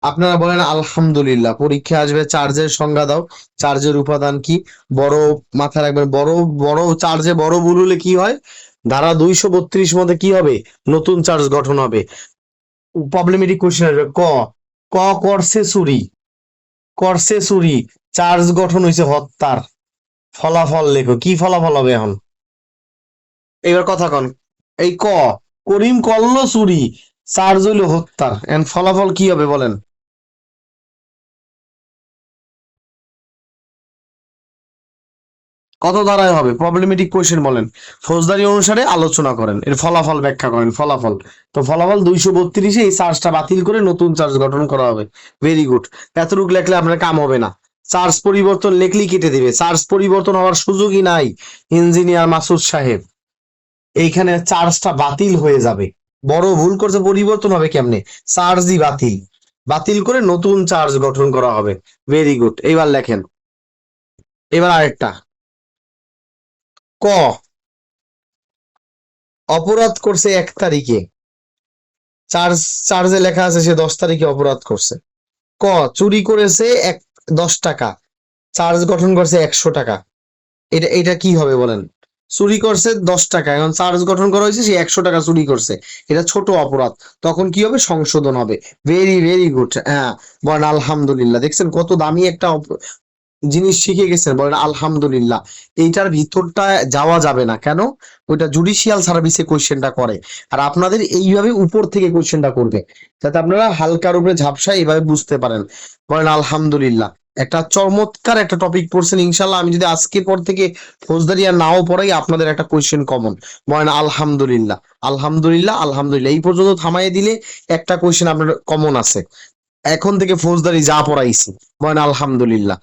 S1: আপনারা বলেন আলহামদুলিল্লাহ। পরীক্ষা আসবে, চার্জের সংজ্ঞা দাও, চার্জের উপাদান কি? বড় মাথায় রাখবেন, বড় বড় চার্জে বড় ভুল হলে কি হয়? ধারা 232 মধ্যে কি হবে? নতুন চার্জ গঠন হবে। প্রবলেমেটিক কোশ্চেন আসবে। ক, ক করছে চুরি, করছে চুরি, চার্জ গঠন হয়েছে হত্যার। ফলাফল লেখো, কি ফলাফল হবে এখন? এবার কথা কন। এই ক, করিম করলো চুরি, চার্জ হইলো হত্যার, এন্ড ফলাফল কি হবে বলেন? কত ধারায় হবে? প্রবলেমেটিক কোয়েশ্চেন বলেন, ফৌজদারি অনুসারে আলোচনা করেন, এর ফলাফল ব্যাখ্যা করেন। ফলাফল তো ফলাফল 232-এ এই চার্জটা বাতিল করে নতুন চার্জ গঠন করা হবে। Very good. এতটুকু লেখলে আপনার কাম হবে না। চার্জ পরিবর্তন লেখলেই কেটে দিবে, চার্জ পরিবর্তন হওয়ার সুযোগই নাই। ইঞ্জিনিয়ার মাসুদ সাহেব, এইখানে চার্জটা বাতিল হয়ে যাবে। বড় ভুল করছে, পরিবর্তন হবে কেমনে? চার্জই বাতিল, বাতিল করে নতুন চার্জ গঠন করা হবে। Very good. এইবার লেখেন। এবার আরেকটা। ক, অপরাধ করছে 1 তারিখে, চার্জ, চার্জে লেখা আছে সে 10 তারিখে অপরাধ করছে। ক, চুরি করেছে 10 টাকা, চার্জ গঠন করছে 100 টাকা। এটা এটা কি হবে বলেন? চুরি করছে 10 টাকা, এখন চার্জ গঠন করা হয়েছে সে 100 টাকা চুরি করছে। এটা ছোট অপরাধ, তখন কি হবে? সংশোধন হবে। Very very good. হ্যাঁ, বলেন আলহামদুলিল্লাহ। দেখছেন কত দামি একটা জিনিস শিখে গেছেন, বলেন আলহামদুলিল্লাহ। এইটার ভিতরটা যাওয়া যাবে না, কেন? ওইটা জুডিশিয়াল সার্ভিসে কোয়েশ্চেনটা করে, আর আপনাদের এইভাবে উপর থেকে কোয়েশ্চেনটা করবে, যাতে আপনারা হালকার উপরে ঝাপসা এইভাবে বুঝতে পারেন। বলেন আলহামদুলিল্লাহ। একটা চমৎকার একটা টপিক পড়ছেন ইনশাল্লাহ। আমি যদি আজকের পর থেকে ফৌজদারি আর নাও পড়াই, আপনাদের একটা কোয়েশ্চেন কমন। বলেন আলহামদুলিল্লাহ, আলহামদুলিল্লাহ, আলহামদুলিল্লাহ। এই পর্যন্ত থামাই দিলে একটা কোয়েশ্চেন আপনার কমন আছে। এখন থেকে ফৌজদারি যা পড়াইছি, বলেন আলহামদুলিল্লাহ।